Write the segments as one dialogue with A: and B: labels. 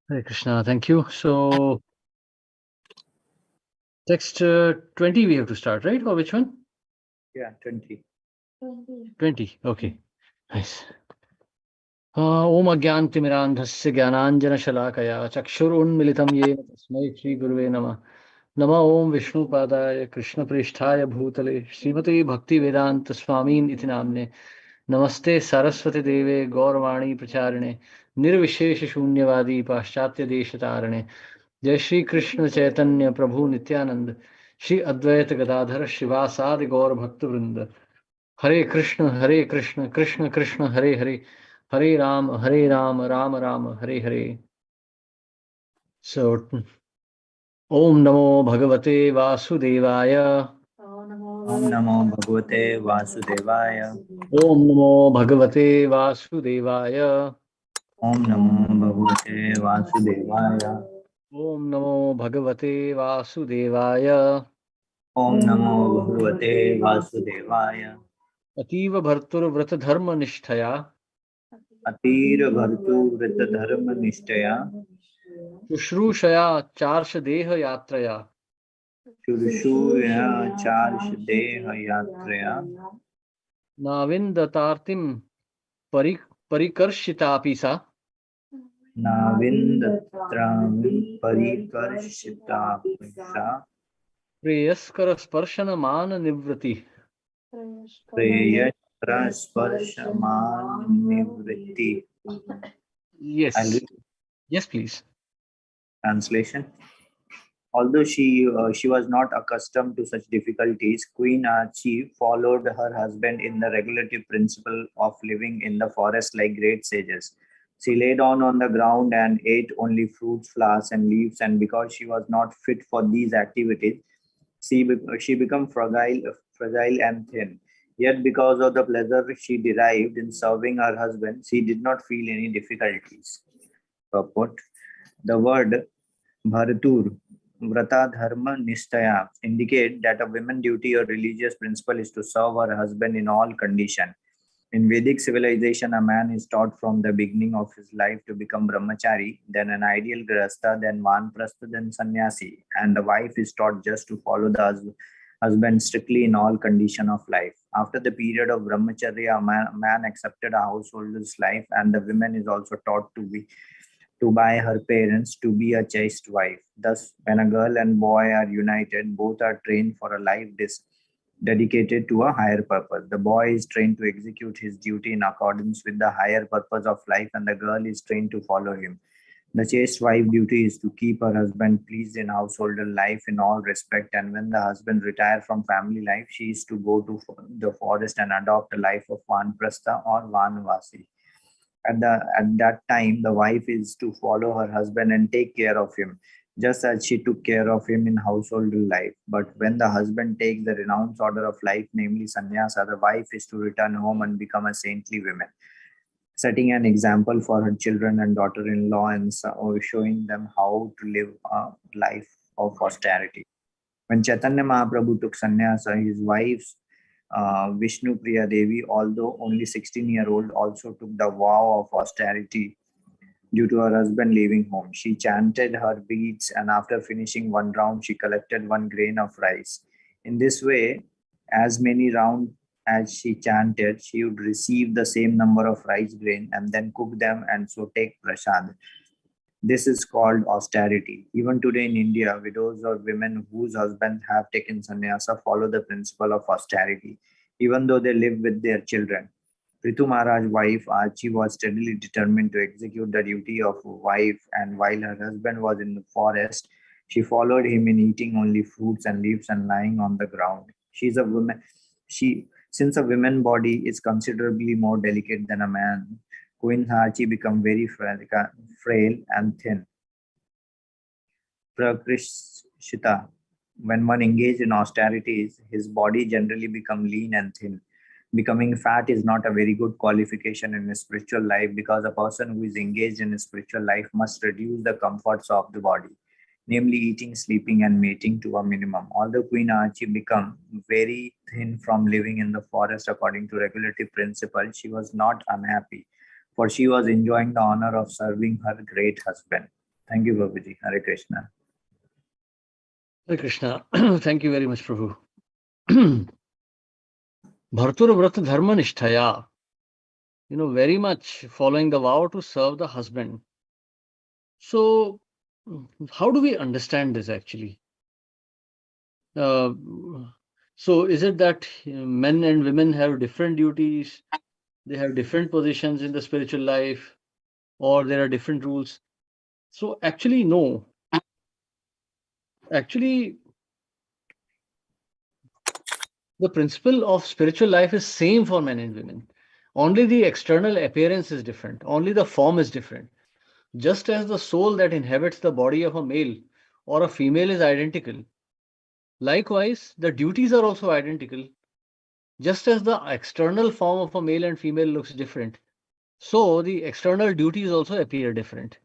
A: Hare Krishna, thank you. So, text 20 we have to start, right? Or which one?
B: Yeah, 20.
A: 20, okay. Nice. Om Agyantimirandhasya Gyananjana Shalakaya Chakshurunmilitam Yena Tasmai Shri Gurve Namah. Nama Om Vishnu Padaya Krishna Pristhaya Bhutale Srimati Bhakti Vedanta Swamin Iti Namne Namaste Saraswati Deve Gaurvani Pracharine Nirvishesh Shunyavadi Paschatya Deshatarane Jai Shri Krishna Chaitanya Prabhu Nityanand Shri Advaita Gadadhar Shivasadi Gaur Bhakta Vrinda Hare Krishna Krishna Krishna Hare Hare Hare Ram Ram Ram Hare Hare. So Om Namo Bhagavate Vasudevaya.
B: Om Namo Bhagavate Vasudevaya.
A: Om Namo Bhagavate Vasudevaya.
B: Om Namo Bhagavate Vasudevaya.
A: Om Namo Bhagavate Vasudevaya.
B: Om Namo Bhagavate Vasudevaya.
A: Ativa Bhartur Vrata Dharma Nishtaya.
B: Atir Bhartu Vrita Dharma Nishtaya.
A: Shrushaya Charsha Deha Yatraya.
B: Shurushuya Charsh Deha Yatraya.
A: Navindatartim Parikarshitapisa.
B: Navindatram Parikarshita Pisa.
A: Preyaskara Sparshana Mana Nivrati.
B: Preyatra Sparshaman Nivritti.
A: Yes. Yes, please.
B: Translation. Although she was not accustomed to such difficulties, Queen Archie followed her husband in the regulative principle of living in the forest like great sages. She lay down on the ground and ate only fruits, flowers, and leaves, and because she was not fit for these activities, she became fragile and thin. Yet, because of the pleasure she derived in serving her husband, she did not feel any difficulties. Purport. The word Bharatur, Vrata Dharma Nishtaya indicate that a woman's duty or religious principle is to serve her husband in all conditions. In Vedic civilization, a man is taught from the beginning of his life to become brahmachari, then an ideal grahastha, then vanprastha, then sannyasi, and the wife is taught just to follow the husband strictly in all conditions of life. After the period of brahmacharya, a man accepted a householder's life, and the woman is also taught to by her parents to be a chaste wife. Thus, when a girl and boy are united, both are trained for a life dedicated to a higher purpose. The boy is trained to execute his duty in accordance with the higher purpose of life, and the girl is trained to follow him. The chaste wife duty is to keep her husband pleased in household life in all respect, and when the husband retires from family life, she is to go to the forest and adopt a life of vanprastha or vanvasi. At that time, the wife is to follow her husband and take care of him, just as she took care of him in household life. But when the husband takes the renounced order of life, namely sannyasa, the wife is to return home and become a saintly woman, setting an example for her children and daughter-in-law, and showing them how to live a life of austerity. When Chaitanya Mahaprabhu took sannyasa, his wife's Vishnu Priya Devi, although only 16-year-old, also took the vow of austerity due to her husband leaving home. She chanted her beads, and after finishing one round, she collected 1 grain of rice. In this way, as many rounds as she chanted, she would receive the same number of rice grain and then cook them and so take prasad. This is called austerity. Even today in India, widows or women whose husbands have taken sannyasa follow the principle of austerity, even though they live with their children. Pṛthu Maharaj's wife Archie was steadily determined to execute the duty of a wife, and while her husband was in the forest, she followed him in eating only fruits and leaves and lying on the ground. She is a woman. Since a woman's body is considerably more delicate than a man, Queen Archie became very frail and thin. Prakrishita. When one engaged in austerities, his body generally becomes lean and thin. Becoming fat is not a very good qualification in a spiritual life, because a person who is engaged in a spiritual life must reduce the comforts of the body, namely eating, sleeping, and mating, to a minimum. Although Queen Archie became very thin from living in the forest according to regulative principle, she was not unhappy, for she was enjoying the honor of serving her great husband. Thank you, Babuji. Hare Krishna.
A: Hare Krishna. Thank you very much, Prabhu. Bhartur Vrata Dharma Nishtaya. Very much following the vow to serve the husband. So, how do we understand this actually? So, is it that men and women have different duties? They have different positions in the spiritual life, or there are different rules? So, actually, no. Actually, the principle of spiritual life is same for men and women. Only the external appearance is different. Only the form is different. Just as the soul that inhabits the body of a male or a female is identical, likewise, the duties are also identical. Just as the external form of a male and female looks different, so the external duties also appear different.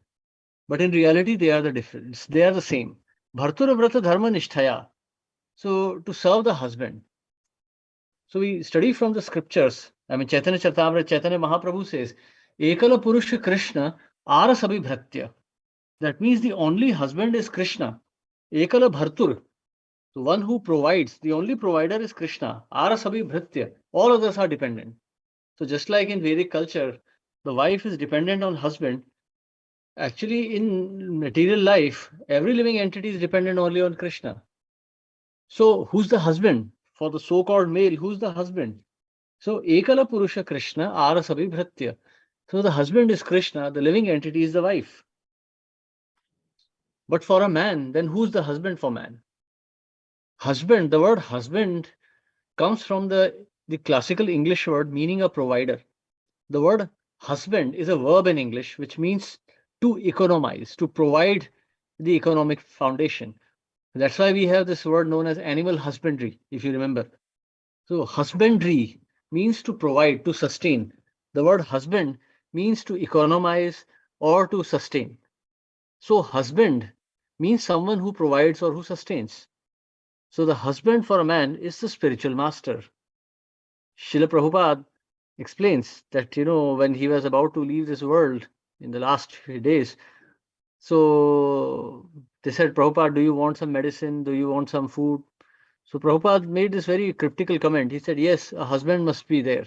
A: But in reality, they are the difference. They are the same. Bhartura Vrata Dharma Nishtaya. So, to serve the husband. So, we study from the scriptures. I mean, Chaitanya Charitamrita, Chaitanya Mahaprabhu says, Ekala Purusha Krishna Arasabhi Bhratya. That means the only husband is Krishna. Ekala Bhartur. The one who provides, the only provider is Krishna. Arasabhi Bhratya. All others are dependent. So just like in Vedic culture, the wife is dependent on husband. Actually, in material life, every living entity is dependent only on Krishna. So who's the husband? For the so-called male, who's the husband? So Ekala Purusha Krishna Arasabhi Bhratya. So the husband is Krishna, the living entity is the wife. But for a man, then who's the husband for man? Husband, the word husband comes from the classical English word meaning a provider. The word husband is a verb in English, which means to economize, to provide the economic foundation. That's why we have this word known as animal husbandry, if you remember. So husbandry means to provide, to sustain. The word husband means to economize or to sustain. So husband means someone who provides or who sustains. So the husband for a man is the spiritual master. Srila Prabhupada explains that, when he was about to leave this world in the last few days, so they said, Prabhupada, do you want some medicine? Do you want some food? So Prabhupada made this very cryptical comment. He said, yes, a husband must be there.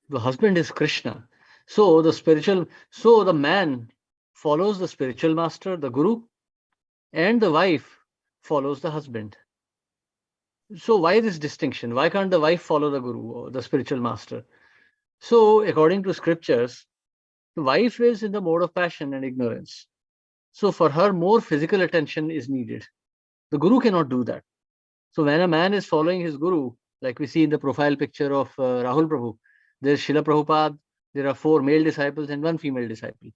A: The husband is Krishna. So the man follows the spiritual master, the guru, and the wife follows the husband. So why this distinction? Why can't the wife follow the guru or the spiritual master? So according to scriptures, the wife is in the mode of passion and ignorance. So for her, more physical attention is needed. The guru cannot do that. So when a man is following his guru, like we see in the profile picture of Rahul Prabhu, there's Srila Prabhupada, there are 4 male disciples and 1 female disciple.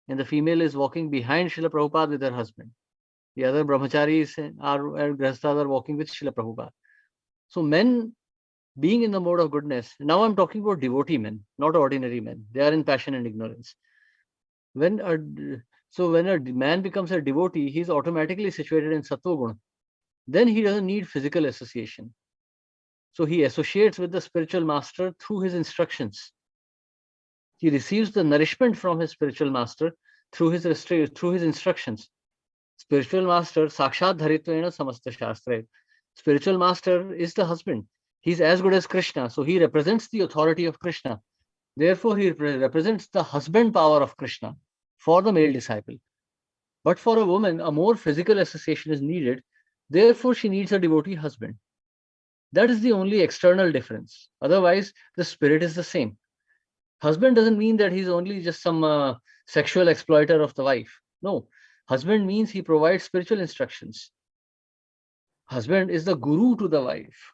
A: And the female is walking behind Srila Prabhupada with her husband. The other brahmacharis and grahasthas are walking with Srila Prabhupada. So men being in the mode of goodness, now I'm talking about devotee men, not ordinary men. They are in passion and ignorance. When a man becomes a devotee, he's automatically situated in Sattva Guna. Then he doesn't need physical association. So he associates with the spiritual master through his instructions. He receives the nourishment from his spiritual master through his instructions. Spiritual master, Sakshat Dharitvena Samasta Shastra. Spiritual master is the husband. He's as good as Krishna. So he represents the authority of Krishna. Therefore, he represents the husband power of Krishna for the male disciple. But for a woman, a more physical association is needed. Therefore, she needs a devotee husband. That is the only external difference. Otherwise, the spirit is the same. Husband doesn't mean that he's only just some sexual exploiter of the wife. No. Husband means he provides spiritual instructions. Husband is the guru to the wife.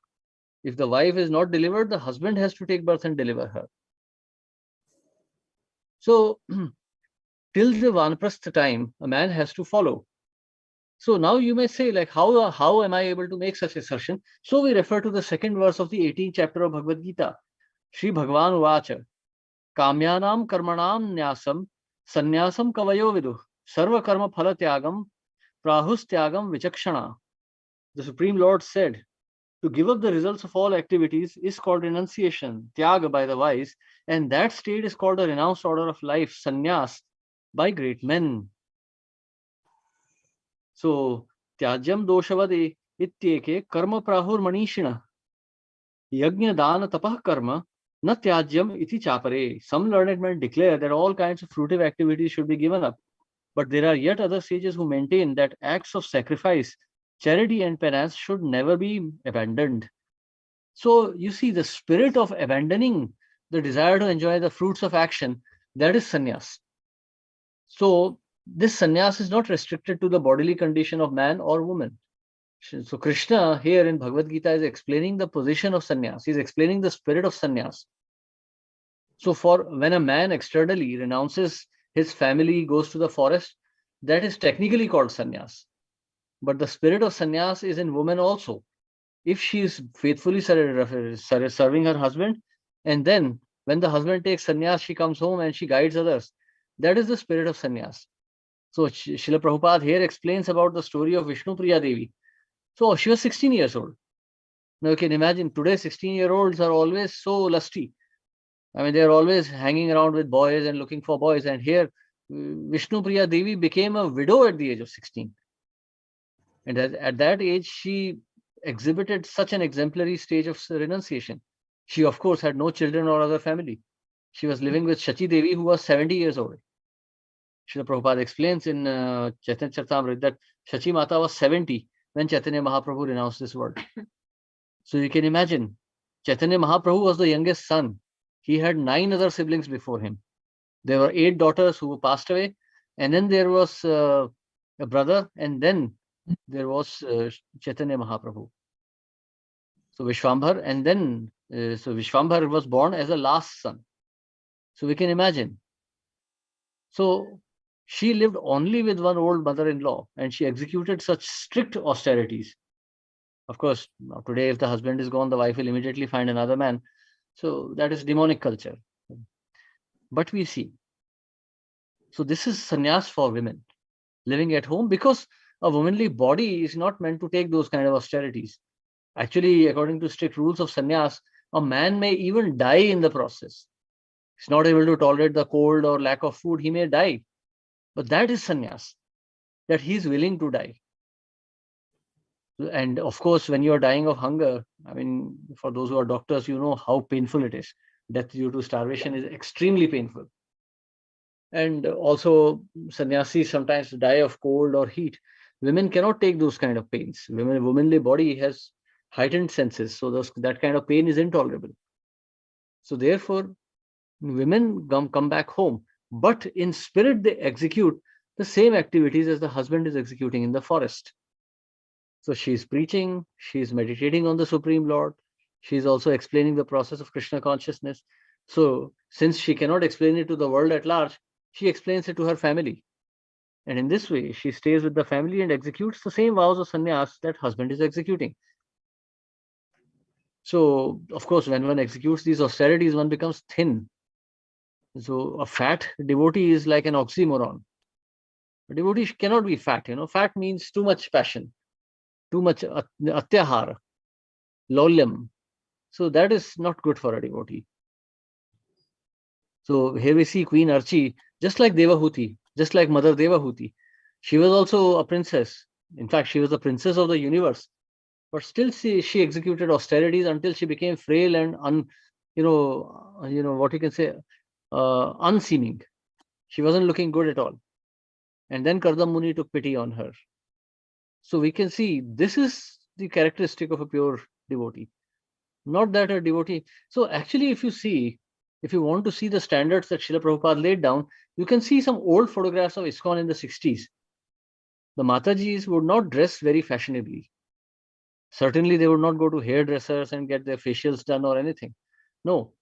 A: If the wife is not delivered, the husband has to take birth and deliver her. So, till the Vanaprastha time, a man has to follow. So now you may say, like, how am I able to make such assertion? So we refer to the 2nd verse of the 18th chapter of Bhagavad Gita. Shri Bhagavan Uvacha, Kamyanam Karmanam Nyasam Sannyasam Kavayo Vidu Sarva Karma Phala Tyagam Prahus Tyagam Vichakshana. The Supreme Lord said, to give up the results of all activities is called renunciation, Tyaga by the wise, and that state is called the renounced order of life, sannyas, by great men. So, Tyajyam doshavade ityeke karma prahur manishina. Yajna dana tapah karma na tyajyam iti chapare. Some learned men declare that all kinds of fruitive activities should be given up. But there are yet other sages who maintain that acts of sacrifice, charity, and penance should never be abandoned. So you see, the spirit of abandoning the desire to enjoy the fruits of action, that is sannyas. So this sannyas is not restricted to the bodily condition of man or woman. So Krishna here in Bhagavad Gita is explaining the position of sannyas. He's explaining the spirit of sannyas. So for when a man externally renounces his family, goes to the forest, that is technically called sannyas. But the spirit of sannyas is in woman also. If she is faithfully serving her husband, and then when the husband takes sannyas, she comes home and she guides others. That is the spirit of sannyas. So Srila Prabhupada here explains about the story of Vishnu Priya Devi. So she was 16 years old. Now you can imagine today 16-year-olds are always so lusty. I mean, they're always hanging around with boys and looking for boys. And here Vishnu Priya Devi became a widow at the age of 16. And at that age, she exhibited such an exemplary stage of renunciation. She, of course, had no children or other family. She was living with Shachi Devi, who was 70 years old. Srila Prabhupada explains in Chaitanya Charitamrita that Shachi Mata was 70 when Chaitanya Mahaprabhu renounced this world. So you can imagine, Chaitanya Mahaprabhu was the youngest son. He had 9 other siblings before him. There were 8 daughters who passed away, and then there was a brother, and then there was Chaitanya Mahaprabhu. So Vishwambhar, and then so Vishwambhar was born as a last son. So we can imagine. So she lived only with one old mother-in-law, and she executed such strict austerities. Of course, today if the husband is gone, the wife will immediately find another man. So that is demonic culture. But we see. So this is sannyas for women, living at home, because a womanly body is not meant to take those kind of austerities. Actually, according to strict rules of sannyas, a man may even die in the process. He's not able to tolerate the cold or lack of food, he may die. But that is sannyas, that he's willing to die. And of course, when you're dying of hunger, I mean, for those who are doctors, you know how painful it is. Death due to starvation is extremely painful. And also, sannyasis sometimes die of cold or heat. Women cannot take those kind of pains. Womanly body has heightened senses, so that kind of pain is intolerable. So therefore, women come back home, but in spirit they execute the same activities as the husband is executing in the forest. So she's preaching, she's meditating on the Supreme Lord, she's also explaining the process of Krishna consciousness. So since she cannot explain it to the world at large, she explains it to her family. And in this way, she stays with the family and executes the same vows of sannyas that husband is executing. So, of course, when one executes these austerities, one becomes thin. So a fat devotee is like an oxymoron. A devotee cannot be fat. Fat means too much passion, too much atyahara, lolyam. So that is not good for a devotee. So here we see Queen Archi, just like Devahuti, just like Mother Devahuti. She was also a princess. In fact, she was the princess of the universe. But still she executed austerities until she became frail and what you can say, unseeming. She wasn't looking good at all. And then Kardam Muni took pity on her. So we can see this is the characteristic of a pure devotee. Not that a devotee. So actually, if you want to see the standards that Srila Prabhupada laid down, you can see some old photographs of ISKCON in the 60s. The Matajis would not dress very fashionably. Certainly, they would not go to hairdressers and get their facials done or anything. No,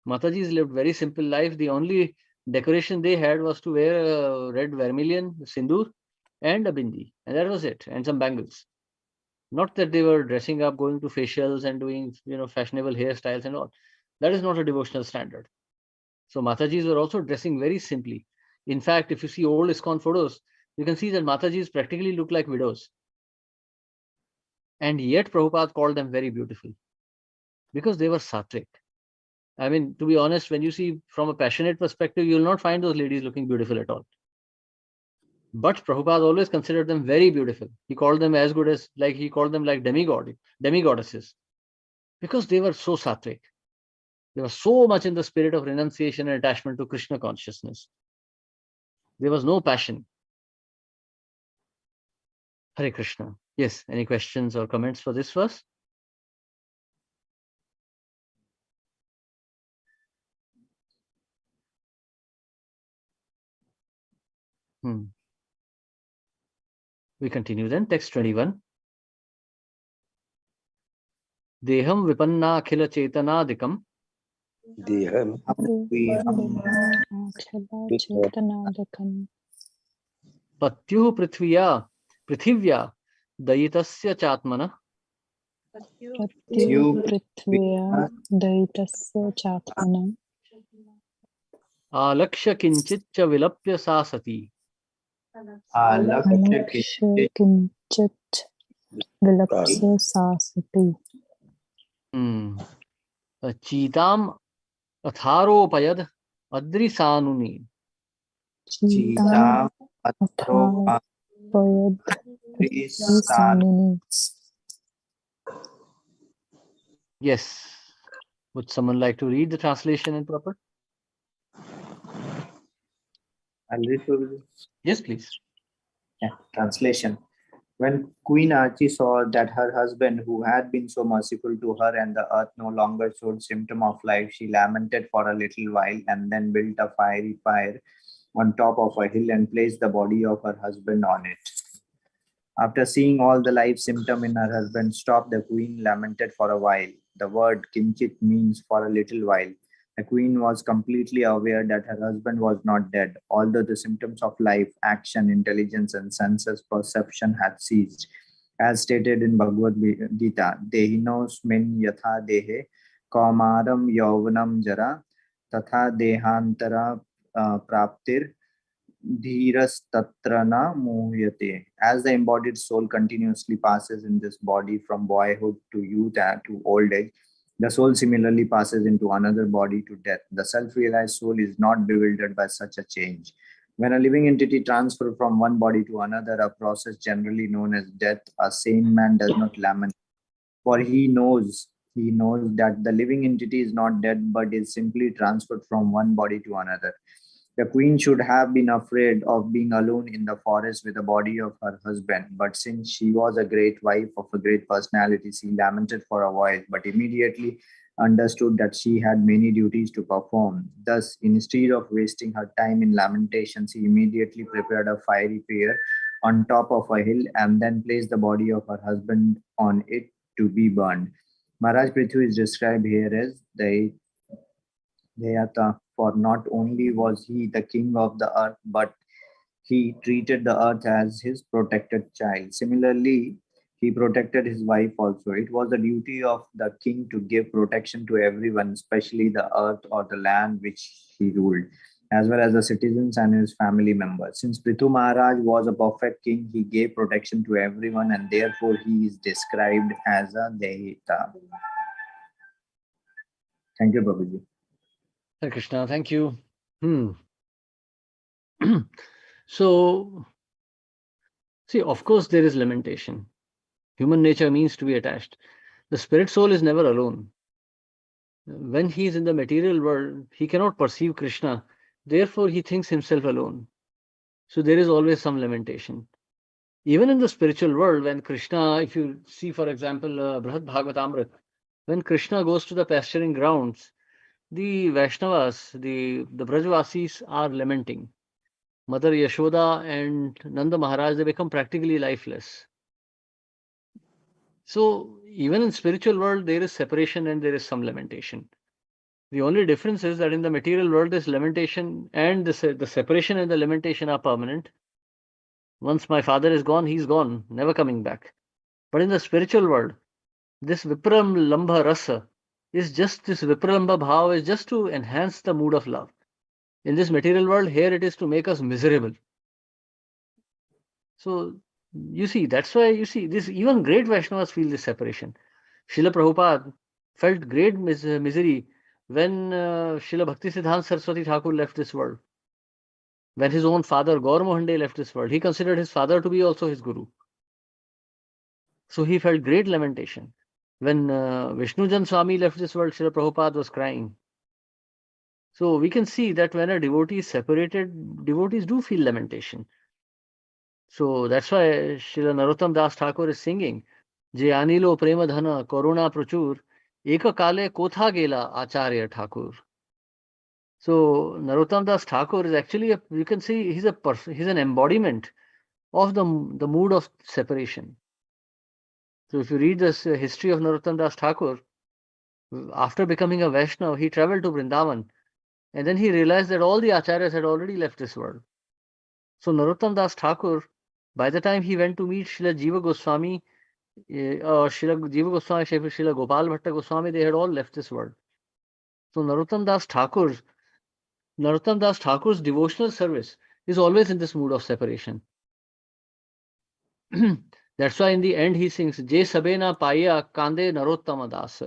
A: Matajis lived very simple life. The only decoration they had was to wear a red vermilion, sindoor, and a bindi. And that was it, and some bangles. Not that they were dressing up, going to facials and doing, fashionable hairstyles and all. That is not a devotional standard. So Matajis were also dressing very simply. In fact, if you see old ISKCON photos, you can see that Matajis practically look like widows. And yet Prabhupada called them very beautiful because they were sattvic. I mean, to be honest, when you see from a passionate perspective, you will not find those ladies looking beautiful at all. But Prabhupada always considered them very beautiful. He called them as good as, like he called them like demigoddesses, because they were so sattvic. They were so much in the spirit of renunciation and attachment to Krishna consciousness. There was no passion. Hare Krishna. Yes, any questions or comments for this verse? We continue then. Text 21. Deham vipanna akhila chetanadikam
C: Deham
A: patyuh prithivya dayitasya chatmana alaksha kinchitcha vilapya sa sati. Cheetam atharopayad adrisanuni. Yes. Would someone like to read the translation in proper?
B: I'll read for you.
A: Yes, please.
B: Yeah, translation. When Queen Archie saw that her husband, who had been so merciful to her and the earth, no longer showed symptom of life, she lamented for a little while and then built a fiery fire on top of a hill and placed the body of her husband on it. After seeing all the life symptom in her husband stop, the queen lamented for a while. The word kinchit means for a little while. The queen was completely aware that her husband was not dead, although the symptoms of life, action, intelligence, and senses perception had ceased. As stated in Bhagavad Gita, Dehinos min yatha dehe kaumaram yauvanam jara tatha dehantara praptir Dhiras tatrana muhyate. As the embodied soul continuously passes in this body from boyhood to youth and to old age, the soul similarly passes into another body to death. The self-realized soul is not bewildered by such a change. When a living entity transfers from one body to another, a process generally known as death, a sane man does not lament, for he knows that the living entity is not dead but is simply transferred from one body to another. The queen should have been afraid of being alone in the forest with the body of her husband, but since she was a great wife of a great personality, she lamented for a while, but immediately understood that she had many duties to perform. Thus, instead of wasting her time in lamentation, she immediately prepared a fiery pyre on top of a hill and then placed the body of her husband on it to be burned. Mahārāja Pṛthu is described here as the Deyata, for not only was he the king of the earth, but he treated the earth as his protected child. Similarly, he protected his wife also. It was the duty of the king to give protection to everyone, especially the earth or the land which he ruled, as well as the citizens and his family members. Since Pṛthu Maharaj was a perfect king, he gave protection to everyone, and therefore he is described as a Dehita. Thank you, Prabhuji.
A: Hare Krishna, thank you. So, see, of course, there is lamentation. Human nature means to be attached. The spirit soul is never alone. When he is in the material world, he cannot perceive Krishna. Therefore, he thinks himself alone. So there is always some lamentation. Even in the spiritual world, when Krishna, if you see, for example, Brihad Bhagavatamrit, when Krishna goes to the pasturing grounds, the Vaishnavas, the Brajvasis are lamenting. Mother Yashoda and Nanda Maharaj, they become practically lifeless. So even in spiritual world, there is separation and there is some lamentation. The only difference is that in the material world, this lamentation and the separation and the lamentation are permanent. Once my father is gone, he's gone, never coming back. But in the spiritual world, this Vipralambha rasa is just, this Vipralambha bhav is just to enhance the mood of love. In this material world, here it is to make us miserable. So you see, that's why you see this, even great Vaishnavas feel this separation. Srila Prabhupada felt great misery when Srila Bhaktisiddhanta Saraswati Thakur left this world. When his own father, Gaur Mohande, left this world, he considered his father to be also his guru. So he felt great lamentation. When Vishnujan Swami left this world, Srila Prabhupada was crying. So we can see that when a devotee is separated, devotees do feel lamentation. So that's why Srila Narottam Das Thakur is singing, Je anilo prema dhana karuna prachur, eka kale kotha gela acharya Thakur. So Narottam Das Thakur is actually, you can see, he's an embodiment of the mood of separation. So if you read this history of Narottam Das Thakur, after becoming a Vaishnava, he traveled to Vrindavan, and then he realized that all the acharyas had already left this world. So Narottam Das Thakur, by the time he went to meet Srila Jiva Goswami, Srila Jiva Goswami, Srila Gopal Bhatta Goswami, they had all left this world. So Narottam Das Thakur's devotional service is always in this mood of separation. That's why in the end he sings, Je Sabena Paya Kande Narottama Das.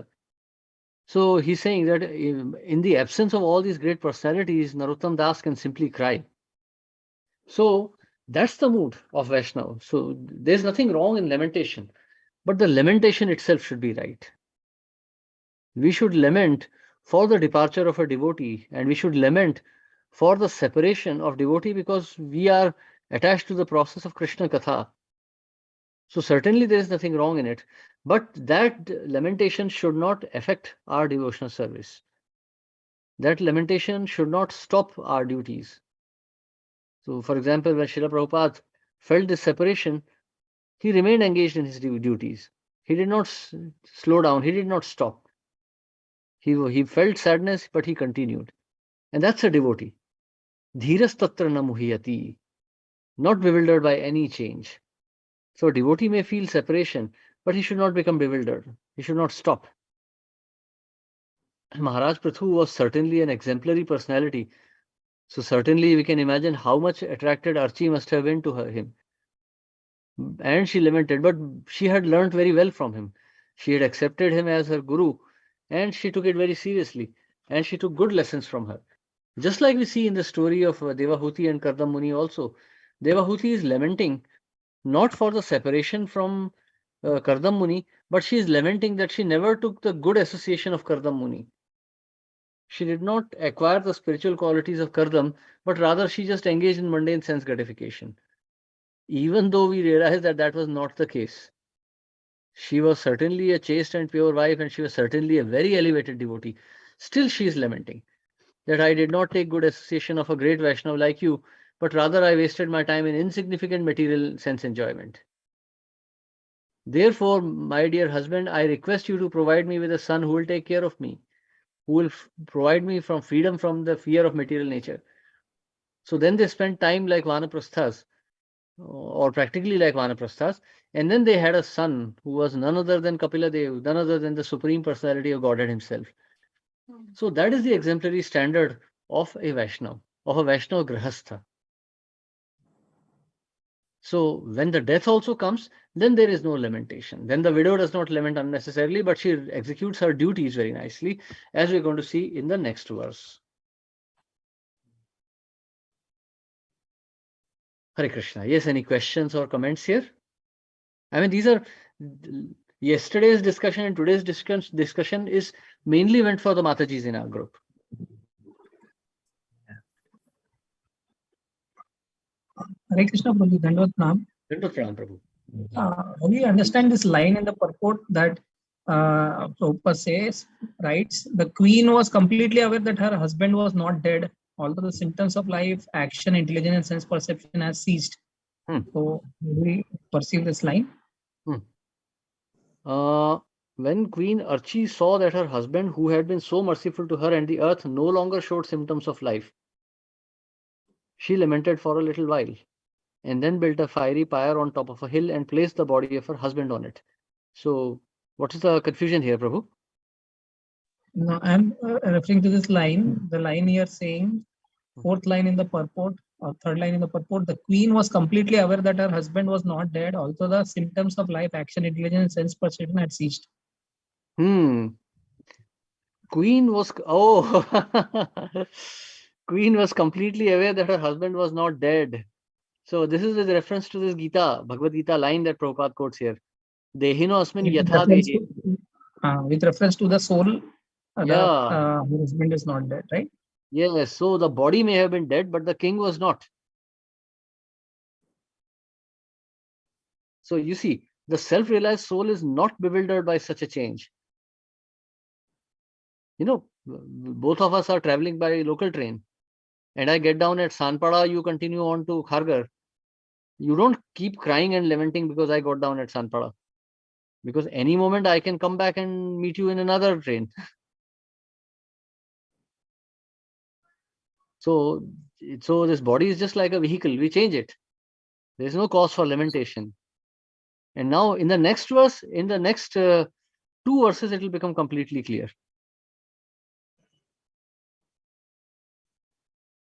A: So he's saying that in the absence of all these great personalities, Narottam Das can simply cry. So that's the mood of Vaishnava. So there's nothing wrong in lamentation, but the lamentation itself should be right. We should lament for the departure of a devotee, and we should lament for the separation of devotee because we are attached to the process of Krishna Katha. So certainly there is nothing wrong in it, but that lamentation should not affect our devotional service. That lamentation should not stop our duties. So for example, when Srila Prabhupada felt this separation, he remained engaged in his duties. He did not slow down, he did not stop. He felt sadness, but he continued. And that's a devotee. Dhiras tatra na muhiyati, not bewildered by any change. So a devotee may feel separation, but he should not become bewildered. He should not stop. Mahārāja Pṛthu was certainly an exemplary personality. So certainly we can imagine how much attracted Archi must have been to him. And she lamented, but she had learnt very well from him. She had accepted him as her guru, and she took it very seriously. And she took good lessons from her. Just like we see in the story of Devahuti and Kardam Muni also. Devahuti is lamenting not for the separation from Kardam Muni, but she is lamenting that she never took the good association of Kardam Muni. She did not acquire the spiritual qualities of Kardam, but rather she just engaged in mundane sense gratification. Even though we realize that that was not the case. She was certainly a chaste and pure wife, and she was certainly a very elevated devotee. Still she is lamenting that I did not take good association of a great Vaishnava like you, but rather I wasted my time in insignificant material sense enjoyment. Therefore, my dear husband, I request you to provide me with a son who will take care of me, who will provide me from freedom from the fear of material nature. So then they spent time like Vanaprasthas, or practically like Vanaprasthas, and then they had a son who was none other than Kapila Dev, none other than the Supreme Personality of Godhead himself. So that is the exemplary standard of a Vaishnava, of a Vaishnava Grihastha. So when the death also comes, then there is no lamentation. Then the widow does not lament unnecessarily, but she executes her duties very nicely, as we're going to see in the next verse. Hare Krishna. Yes, any questions or comments here? I mean, these are yesterday's discussion and today's discussion is mainly meant for the Matajis in our group.
D: Hare Krishna, Prabhu. Dandavad Pranam.
A: Dandavad Pranam, Prabhu.
D: How do you understand this line in the purport that Prabhupada says, writes, the queen was completely aware that her husband was not dead, although the symptoms of life, action, intelligence, and sense perception has ceased. So, do we perceive this line?
A: When Queen Archi saw that her husband, who had been so merciful to her and the earth, no longer showed symptoms of life, she lamented for a little while, and then built a fiery pyre on top of a hill and placed the body of her husband on it. So, what is the confusion here, Prabhu?
D: No, I'm referring to this line, the line here saying, fourth line in the purport, or third line in the purport, the queen was completely aware that her husband was not dead, although the symptoms of life, action, intelligence, sense perception had ceased.
A: Queen was, queen was completely aware that her husband was not dead. So this is with reference to this Gita, Bhagavad Gita line that Prabhupada quotes here. Dehino asmin yatha dehi.
D: With reference to the soul,
A: Yeah.
D: her husband is not dead, right?
A: Yes, so the body may have been dead, but the king was not. So you see, the self-realized soul is not bewildered by such a change. You know, both of us are traveling by local train, and I get down at Sanpada, you continue on to Khargar. You don't keep crying and lamenting because I got down at Sanpada. Because any moment I can come back and meet you in another train. So this body is just like a vehicle. We change it. There is no cause for lamentation. And now in the next verse, in the next 2 verses, it will become completely clear.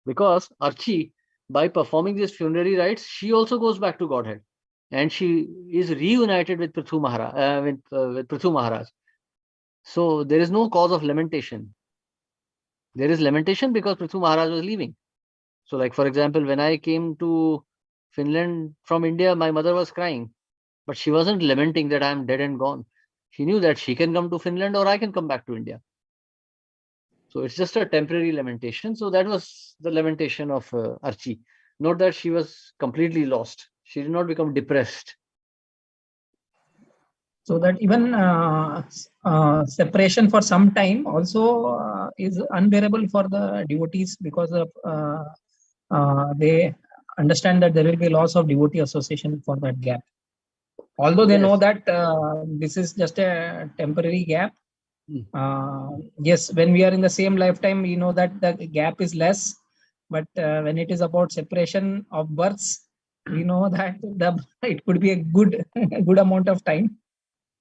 A: Because Archie, by performing these funerary rites, she also goes back to Godhead. And she is reunited with Pṛthu Mahārāja, with Pṛthu Mahārāja. So there is no cause of lamentation. There is lamentation because Pṛthu Mahārāja was leaving. So like, for example, when I came to Finland from India, my mother was crying, but she wasn't lamenting that I'm dead and gone. She knew that she can come to Finland or I can come back to India. So it's just a temporary lamentation. So that was the lamentation of Archie. Not that she was completely lost. She did not become depressed.
D: So that even separation for some time also is unbearable for the devotees, because of they understand that there will be loss of devotee association for that gap. Although they know that this is just a temporary gap. Yes, when we are in the same lifetime, we know that the gap is less. But when it is about separation of births, we know that it could be a good amount of time.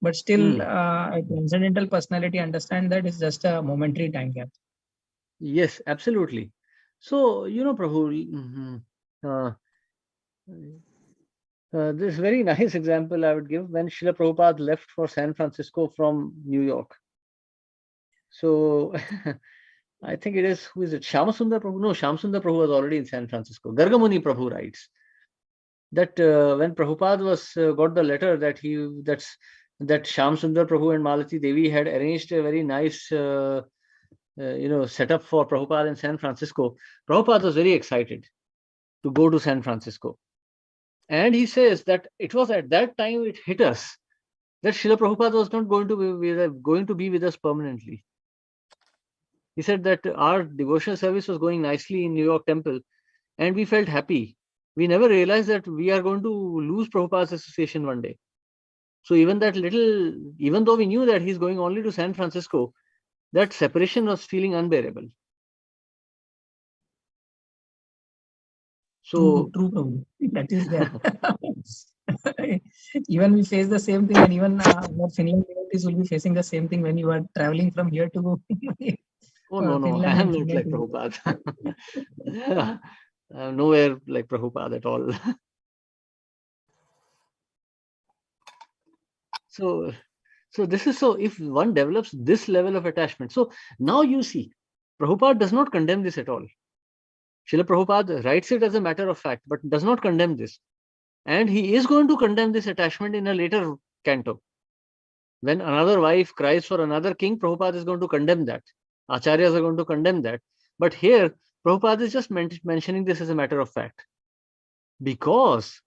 D: But still, a transcendental personality understand that it's just a momentary time gap.
A: Yes, absolutely. So, you know, Prabhu, this very nice example I would give when Srila Prabhupada left for San Francisco from New York. So, I think it is, who is it? Shyamasundar Prabhu? No, Shyamasundar Prabhu was already in San Francisco. Gargamuni Prabhu writes that when Prabhupada was got the letter that that Shyamasundar Prabhu and Malati Devi had arranged a very nice setup for Prabhupada in San Francisco, Prabhupada was very excited to go to San Francisco. And he says that it was at that time it hit us that Srila Prabhupada was not going to be with us permanently. He said that our devotional service was going nicely in New York Temple, and we felt happy. We never realized that we are going to lose Prabhupada's association one day. So even though we knew that he's going only to San Francisco, that separation was feeling unbearable. So
D: true. That is there. Even we face the same thing, and even our Finland devotees will be facing the same thing when you are traveling from here to
A: oh no,
D: Finland.
A: I am not like Prabhupada. I'm nowhere like Prabhupada at all. So this is, so if one develops this level of attachment, so now you see, Prabhupada does not condemn this at all. Srila Prabhupada writes it as a matter of fact, but does not condemn this. And he is going to condemn this attachment in a later canto. When another wife cries for another king, Prabhupada is going to condemn that. Acharyas are going to condemn that. But here, Prabhupada is just mentioning this as a matter of fact. Because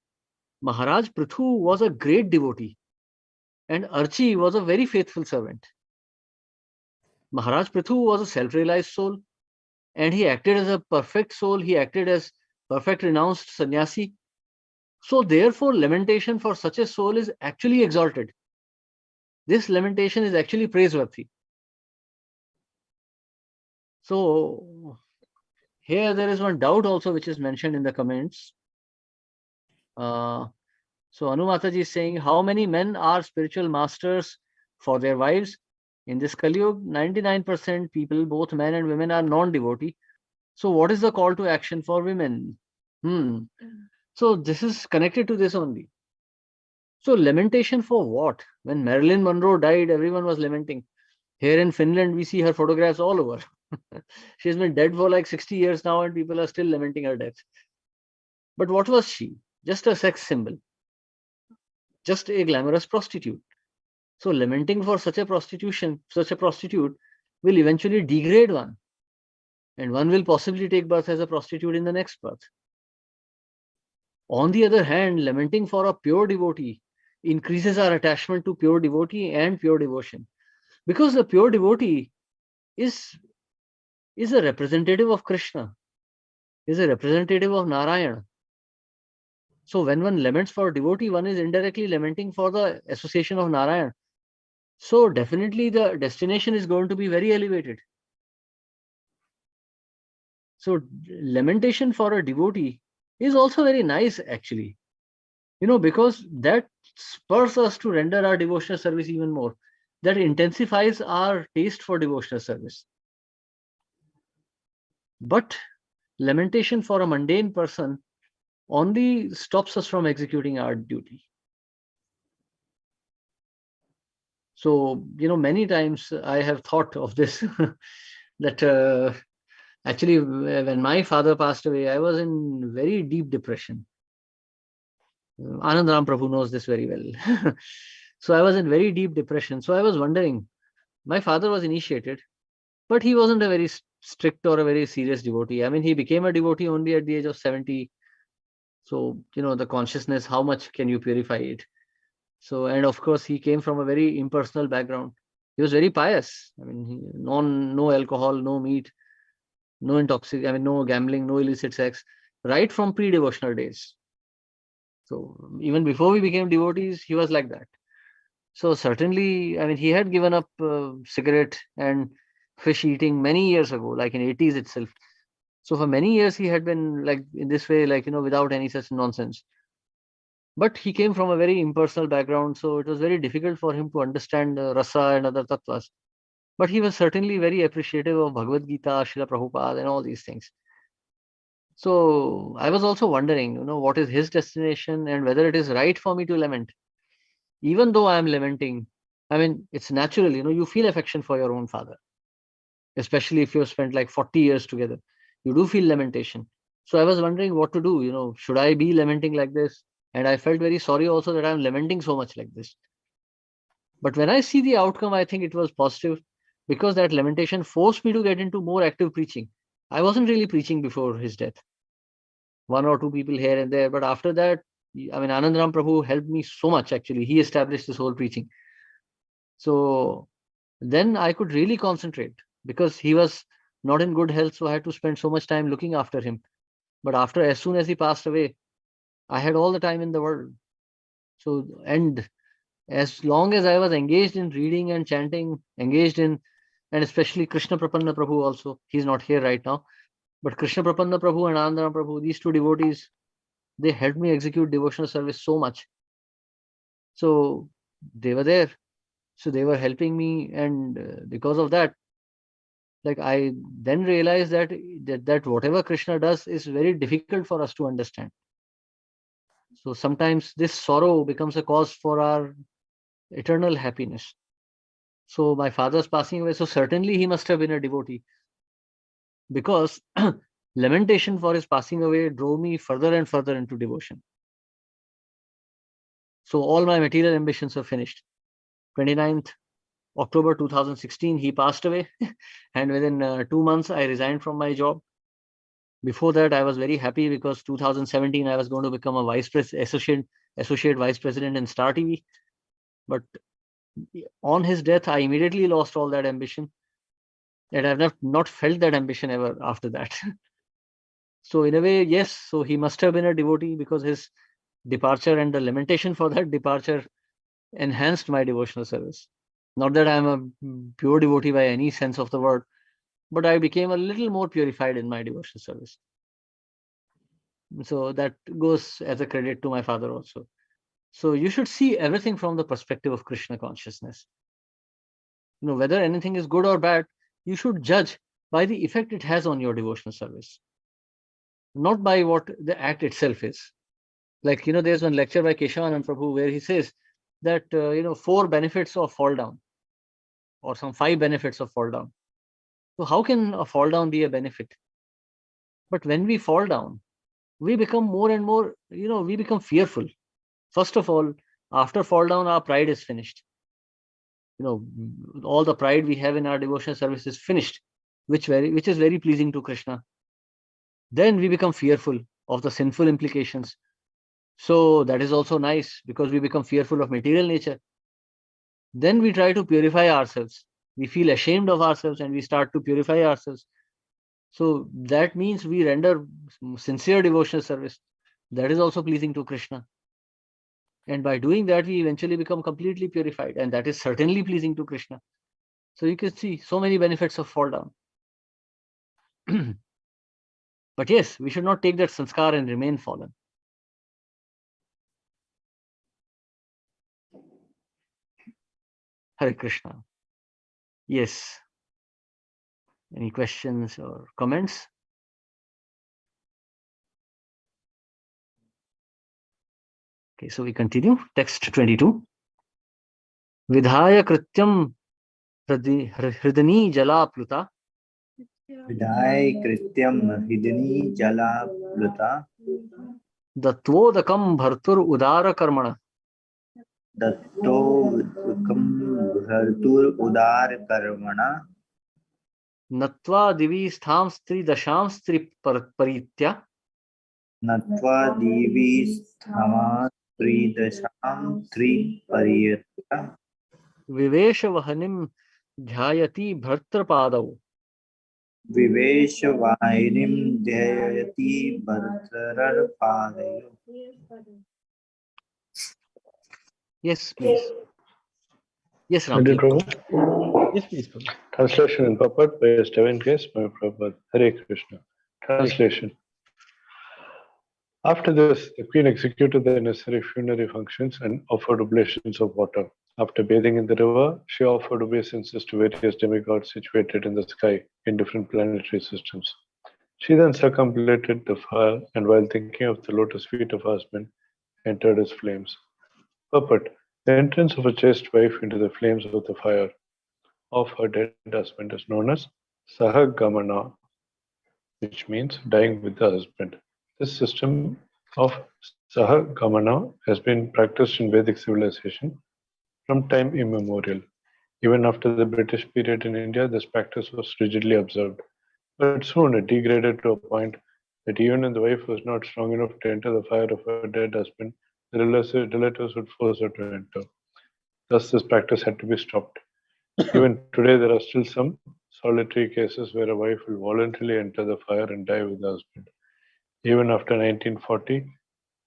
A: Mahārāja Pṛthu was a great devotee and Archie was a very faithful servant. Mahārāja Pṛthu was a self-realized soul, and he acted as a perfect soul. He acted as perfect renounced sannyasi. So therefore, lamentation for such a soul is actually exalted. This lamentation is actually praiseworthy. So here there is one doubt also which is mentioned in the comments. So Anumataji is saying, how many men are spiritual masters for their wives? In this Kali Yuga, 99% people, both men and women, are non-devotee. So what is the call to action for women? So this is connected to this only. So lamentation for what? When Marilyn Monroe died, everyone was lamenting. Here in Finland, we see her photographs all over. She's been dead for like 60 years now, and people are still lamenting her death. But what was she? Just a sex symbol, just a glamorous prostitute. So lamenting for such a prostitute will eventually degrade one, and one will possibly take birth as a prostitute in the next birth. On the other hand, lamenting for a pure devotee increases our attachment to pure devotee and pure devotion, because the pure devotee is a representative of Krishna, is a representative of Narayana. So when one laments for a devotee, one is indirectly lamenting for the association of Narayana. So definitely the destination is going to be very elevated. So lamentation for a devotee is also very nice, actually, because that spurs us to render our devotional service even more. That intensifies our taste for devotional service. But lamentation for a mundane person only stops us from executing our duty. So, many times I have thought of this, that actually when my father passed away, I was in very deep depression. Anand Ram Prabhu knows this very well. So I was in very deep depression. So I was wondering, my father was initiated, but he wasn't a very strict or a very serious devotee. I mean, he became a devotee only at the age of 70. So, the consciousness, how much can you purify it? So, and of course, he came from a very impersonal background. He was very pious. I mean, no alcohol, no meat, no no gambling, no illicit sex, right from pre-devotional days. So even before we became devotees, he was like that. So certainly, I mean, he had given up cigarette and fish eating many years ago, like in 80s itself. So for many years, he had been like in this way, like, without any such nonsense. But he came from a very impersonal background, so it was very difficult for him to understand rasa and other tattvas. But he was certainly very appreciative of Bhagavad Gita, Srila Prabhupada, and all these things. So I was also wondering, what is his destination and whether it is right for me to lament. Even though I am lamenting, I mean, it's natural, you feel affection for your own father, especially if you've spent like 40 years together. You do feel lamentation. So I was wondering what to do, should I be lamenting like this? And I felt very sorry also that I'm lamenting so much like this. But when I see the outcome, I think it was positive, because that lamentation forced me to get into more active preaching. I wasn't really preaching before his death. One or two people here and there. But after that, I mean, Anand Ram Prabhu helped me so much, actually. He established this whole preaching. So then I could really concentrate, because he was not in good health. So I had to spend so much time looking after him. But as soon as he passed away, I had all the time in the world. So, and as long as I was engaged in reading and chanting, and especially Krishna Prapanna Prabhu also, he's not here right now, but Krishna Prapanna Prabhu and Anand Ram Prabhu, these two devotees, they helped me execute devotional service so much. So they were there. So they were helping me. And because of that, like, I then realized that whatever Krishna does is very difficult for us to understand. So sometimes this sorrow becomes a cause for our eternal happiness. So my father's passing away, so certainly he must have been a devotee, because lamentation for his passing away drove me further and further into devotion. So all my material ambitions were finished. 29th October 2016, he passed away. And within 2 months, I resigned from my job. Before that, I was very happy, because 2017, I was going to become a associate vice president in Star TV. But on his death, I immediately lost all that ambition. And I've not felt that ambition ever after that. So in a way, yes, so he must have been a devotee, because his departure and the lamentation for that departure enhanced my devotional service. Not that I'm a pure devotee by any sense of the word, but I became a little more purified in my devotional service. So that goes as a credit to my father also. So you should see everything from the perspective of Krishna consciousness. Whether anything is good or bad, you should judge by the effect it has on your devotional service, not by what the act itself is. Like, there's one lecture by Keshavanand Prabhu where he says that, 4 benefits of fall down. or some 5 benefits of fall down. So how can a fall down be a benefit? But when we fall down, we become more and more, we become fearful. First of all, after fall down, our pride is finished. All the pride we have in our devotional service is finished, which is very pleasing to Krishna. Then we become fearful of the sinful implications. So that is also nice, because we become fearful of material nature. Then we try to purify ourselves. We feel ashamed of ourselves and we start to purify ourselves. So that means we render sincere devotional service. That is also pleasing to Krishna. And by doing that, we eventually become completely purified. And that is certainly pleasing to Krishna. So you can see so many benefits of fall down. But yes, we should not take that sanskar and remain fallen. Hare Krishna. Yes. Any questions or comments? Okay, so we continue. Text 22. Vidhaya krityam hridani jala pluta.
B: Vidhai krityam hidini jala pluta.
A: Datvodakam bhartur udara karmana.
B: Dattodakam bhartur udar karmana.
A: Natva divi stham stri dasham stri paritya.
B: Natva divi sthama tridasham tri pariyatya.
A: Vivesha vahanim dhyayati bhartrapadav.
B: Vivesha vahinim dhyayati bhartarar padayo.
A: Yes, please. Yes, Ram.
C: Ready,
A: Please.
C: Prabhu?
A: Yes, please. Prabhu.
C: Translation and purport by Stephen Case by Prabhupada. Hare Krishna. Translation. After this, the queen executed the necessary funerary functions and offered oblations of water. After bathing in the river, she offered obeisances to various demigods situated in the sky in different planetary systems. She then circumambulated the fire, and while thinking of the lotus feet of her husband, entered his flames. Purport. The entrance of a chaste wife into the flames of the fire of her dead husband is known as Sahagamana, which means dying with the husband. This system of Sahagamana has been practiced in Vedic civilization from time immemorial. Even after the British period in India, this practice was rigidly observed. But soon it degraded to a point that even when the wife was not strong enough to enter the fire of her dead husband, the relatives would force her to enter. Thus, this practice had to be stopped. Even today, there are still some solitary cases where a wife will voluntarily enter the fire and die with the husband. Even after 1940,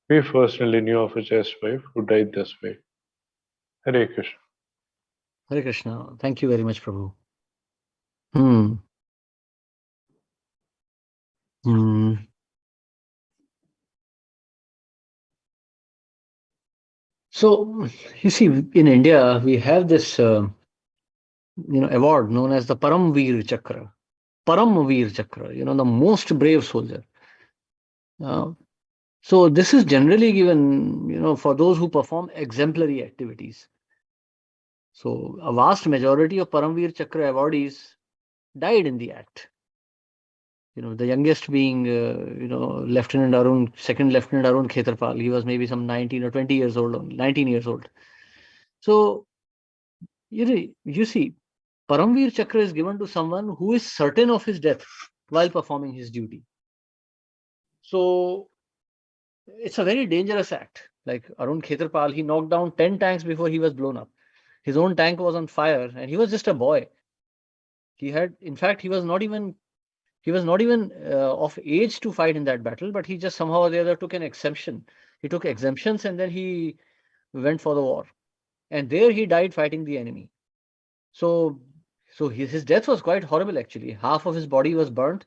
C: we personally knew of a chaste wife who died this way. Hare Krishna.
A: Hare Krishna. Thank you very much, Prabhu. So, you see, in India, we have this, award known as the Paramveer Chakra. Paramveer Chakra, the most brave soldier. So this is generally given, for those who perform exemplary activities. So a vast majority of Paramveer Chakra awardees died in the act. The youngest being, Lieutenant Arun, Second Lieutenant Arun Khetarpal. He was maybe some 19 or 20 years old, 19 years old. So, you see, Paramveer Chakra is given to someone who is certain of his death while performing his duty. So, it's a very dangerous act. Like Arun Khetarpal, he knocked down 10 tanks before he was blown up. His own tank was on fire and he was just a boy. In fact, he was not even of age to fight in that battle, but he just somehow or the other took an exemption. He took exemptions and then he went for the war. And there he died fighting the enemy. So his death was quite horrible actually. Half of his body was burnt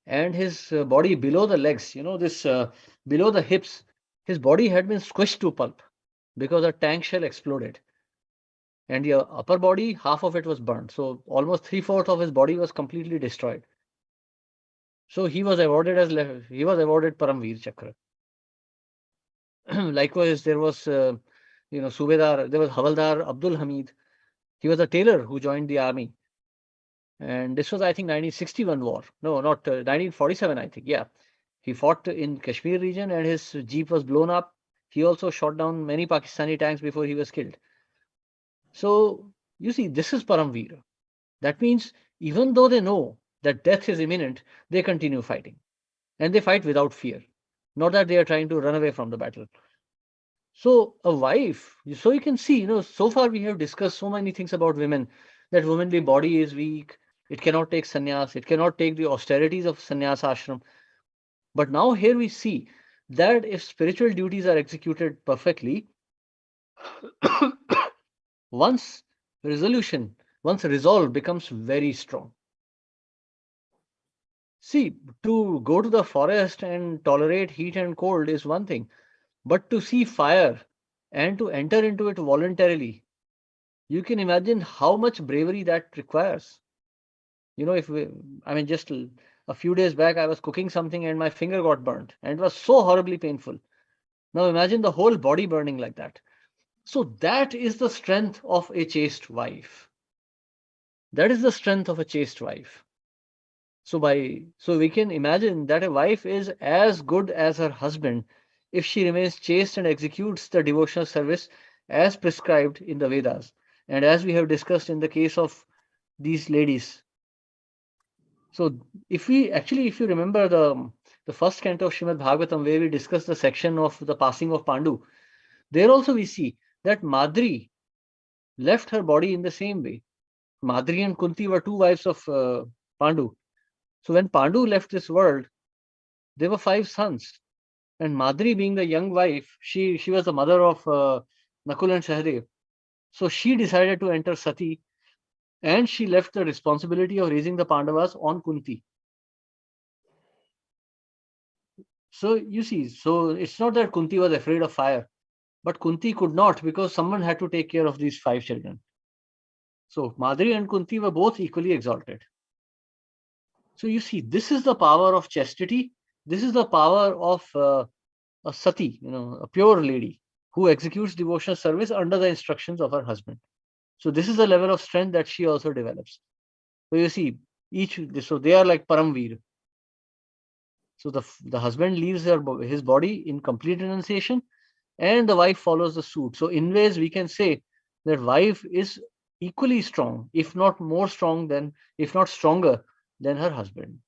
A: and his body below the legs, below the hips, his body had been squished to pulp because a tank shell exploded. And the upper body, half of it was burnt. So almost 3/4 of his body was completely destroyed. So he was awarded Paramveer Chakra. Likewise, there was, Subedar, there was Havaldar Abdul Hamid. He was a tailor who joined the army. And this was, I think, 1961 war. No, not 1947, I think. Yeah. He fought in Kashmir region and his jeep was blown up. He also shot down many Pakistani tanks before he was killed. So, you see, this is Paramveer. That means even though they know that death is imminent, they continue fighting. And they fight without fear. Not that they are trying to run away from the battle. So a wife, so you can see, so far we have discussed so many things about women, that womanly body is weak, it cannot take sannyas, it cannot take the austerities of sannyas ashram. But now here we see that if spiritual duties are executed perfectly, once resolve becomes very strong. See, to go to the forest and tolerate heat and cold is one thing, but to see fire and to enter into it voluntarily, you can imagine how much bravery that requires. Just a few days back, I was cooking something and my finger got burnt and it was so horribly painful. Now imagine the whole body burning like that. So that is the strength of a chaste wife. That is the strength of a chaste wife. So we can imagine that a wife is as good as her husband if she remains chaste and executes the devotional service as prescribed in the Vedas. And as we have discussed in the case of these ladies. So if you remember the first canto of Srimad Bhagavatam, where we discussed the section of the passing of Pandu, there also we see that Madri left her body in the same way. Madri and Kunti were two wives of Pandu. So when Pandu left this world, there were 5 sons. And Madri, being the young wife, she was the mother of Nakul and Sahadev. So she decided to enter Sati, and she left the responsibility of raising the Pandavas on Kunti. So you see, so it's not that Kunti was afraid of fire, but Kunti could not because someone had to take care of these 5 children. So Madri and Kunti were both equally exalted. So you see, this is the power of chastity. This is the power of a sati, a pure lady who executes devotional service under the instructions of her husband. So this is the level of strength that she also develops. So you see, so they are like Paramveer. So the husband leaves his body in complete renunciation, and the wife follows the suit. So in ways we can say that wife is equally strong, if not more strong than, if not stronger than her husband.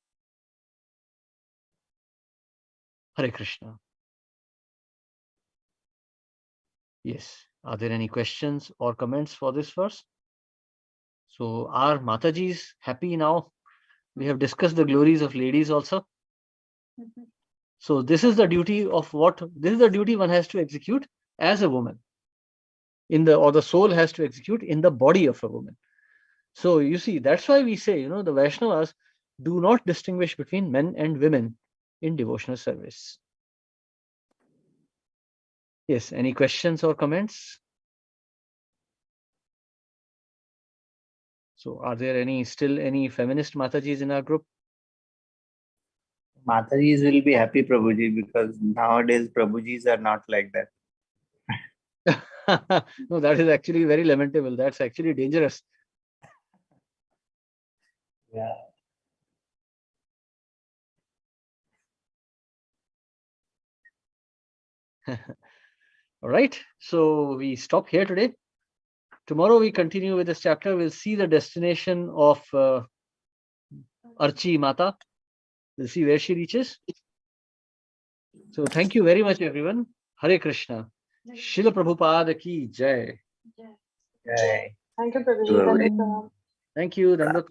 A: Hare Krishna. Yes. Are there any questions or comments for this verse? So are Matajis happy now? We have discussed the glories of ladies also. So this is the duty of this is the duty one has to execute as a woman. Or the soul has to execute in the body of a woman. So you see, that's why we say, the Vaishnavas do not distinguish between men and women in devotional service. Yes, any questions or comments? So are there still any feminist Matajis in our group?
B: Matajis will be happy, Prabhuji, because nowadays Prabhujis are not like that.
A: No, that is actually very lamentable. That's actually dangerous.
B: Yeah.
A: All right. So we stop here today. Tomorrow we continue with this chapter. We'll see the destination of Archi Mata. We'll see where she reaches. So thank you very much, everyone. Hare Krishna. Srila Prabhupada ki jai.
B: Jai.
E: Thank you, Prabhuji.
A: Thank you. Dandavat.